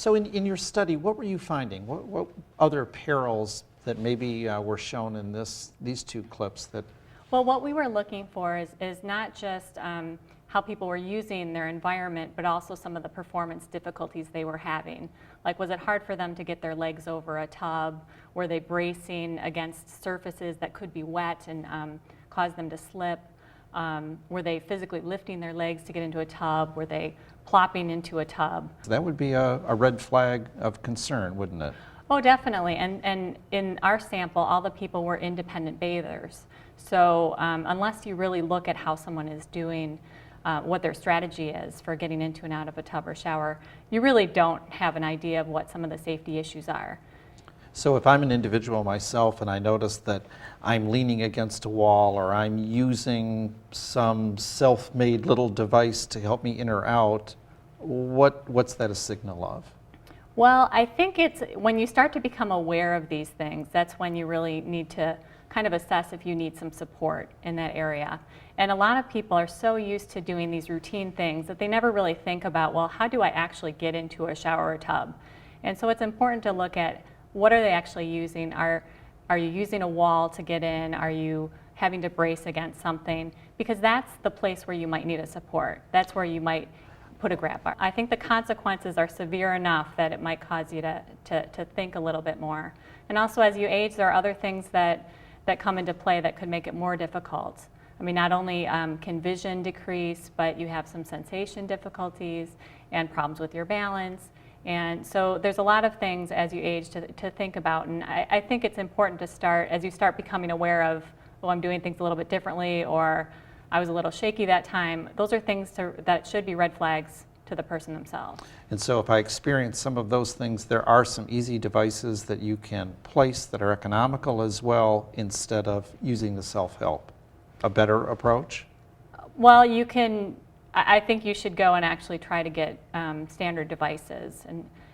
So in your study, what were you finding? What other perils that maybe were shown in these two clips that? Well, what we were looking for is not just how people were using their environment, but also some of the performance difficulties they were having. Like, was it hard for them to get their legs over a tub? Were they bracing against surfaces that could be wet and cause them to slip? Were they physically lifting their legs to get into a tub? Were they plopping into a tub? That would be a red flag of concern, wouldn't it? Oh, definitely. And in our sample, all the people were independent bathers. So unless you really look at how someone is doing, what their strategy is for getting into and out of a tub or shower, you really don't have an idea of what some of the safety issues are. So if I'm an individual myself and I notice that I'm leaning against a wall or I'm using some self-made little device to help me in or out, what's that a signal of? Well, I think it's when you start to become aware of these things, that's when you really need to kind of assess if you need some support in that area. And a lot of people are so used to doing these routine things that they never really think about, well, how do I actually get into a shower or tub? And so it's important to look at what are they actually using? Are you using a wall to get in? Are you having to brace against something? Because that's the place where you might need a support. That's where you might put a grab bar. I think the consequences are severe enough that it might cause you to think a little bit more. And also, as you age, there are other things that come into play that could make it more difficult. I mean, not only can vision decrease, but you have some sensation difficulties and problems with your balance. And so there's a lot of things as you age to think about. And I think it's important to start, as you start becoming aware of, oh, I'm doing things a little bit differently, or I was a little shaky that time. Those are things that should be red flags to the person themselves. And so if I experience some of those things, there are some easy devices that you can place that are economical as well, instead of using the self-help. A better approach? Well, you can, I think you should go and actually try to get standard devices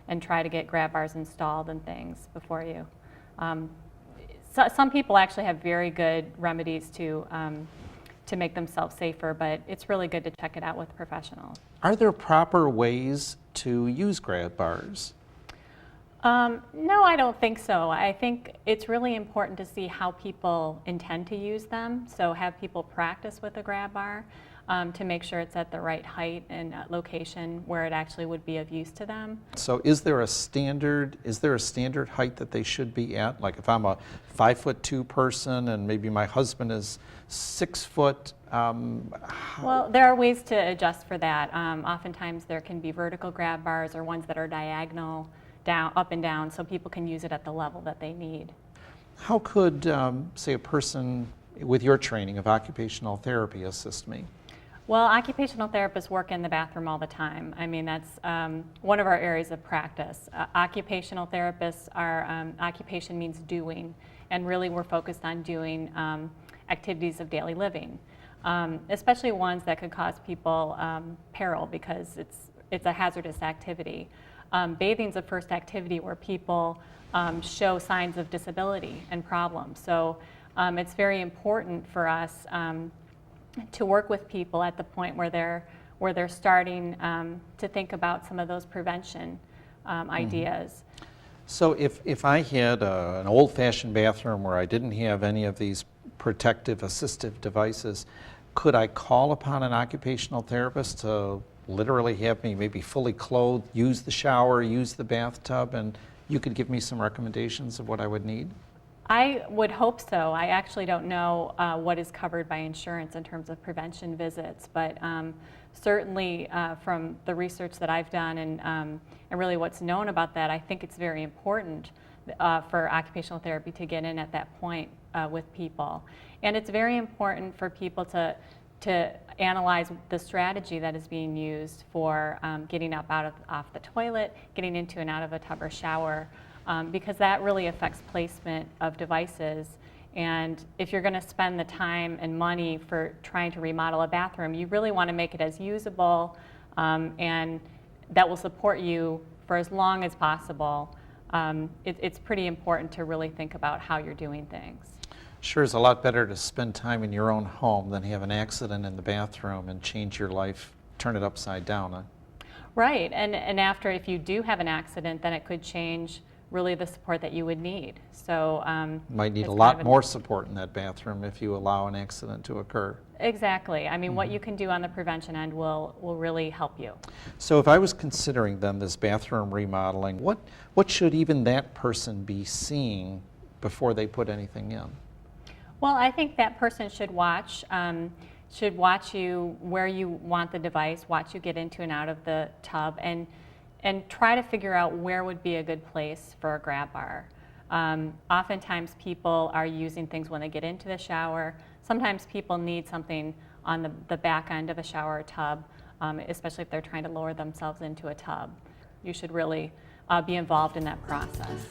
and try to get grab bars installed and things before you. Some people actually have very good remedies to make themselves safer, but it's really good to check it out with professionals. Are there proper ways to use grab bars? No, I don't think so. I think it's really important to see how people intend to use them. So have people practice with a grab bar to make sure it's at the right height and location where it actually would be of use to them. So is there a standard height that they should be at? Like if I'm a 5'2" person and maybe my husband is 6 foot, well, there are ways to adjust for that. Oftentimes there can be vertical grab bars or ones that are diagonal, down, up and down, so people can use it at the level that they need. How could, say, a person with your training of occupational therapy assist me? Well, occupational therapists work in the bathroom all the time. I mean, that's one of our areas of practice. Occupational therapists are, occupation means doing, and really we're focused on doing activities of daily living, especially ones that could cause people peril because it's a hazardous activity. Bathing's a first activity where people show signs of disability and problems. So it's very important for us to work with people at the point where they're starting to think about some of those prevention ideas. So if I had an old-fashioned bathroom where I didn't have any of these protective assistive devices, could I call upon an occupational therapist to literally have me maybe fully clothed, use the shower, use the bathtub, and you could give me some recommendations of what I would need? I would hope so. I actually don't know what is covered by insurance in terms of prevention visits, but certainly from the research that I've done and really what's known about that, I think it's very important for occupational therapy to get in at that point with people. And it's very important for people to analyze the strategy that is being used for getting up off the toilet, getting into and out of a tub or shower, because that really affects placement of devices. And if you're going to spend the time and money for trying to remodel a bathroom, you really want to make it as usable and that will support you for as long as possible. It's pretty important to really think about how you're doing things. Sure, it's a lot better to spend time in your own home than have an accident in the bathroom and change your life, turn it upside down. Huh? Right, and after, if you do have an accident, then it could change really the support that you would need. So Might need it's a kind lot of more support in that bathroom if you allow an accident to occur. Exactly. I mean, what you can do on the prevention end will really help you. So if I was considering then this bathroom remodeling, what should even that person be seeing before they put anything in? Well, I think that person should watch you where you want the device, watch you get into and out of the tub, and try to figure out where would be a good place for a grab bar. Oftentimes people are using things when they get into the shower. Sometimes people need something on the back end of a shower or tub, especially if they're trying to lower themselves into a tub. You should really be involved in that process.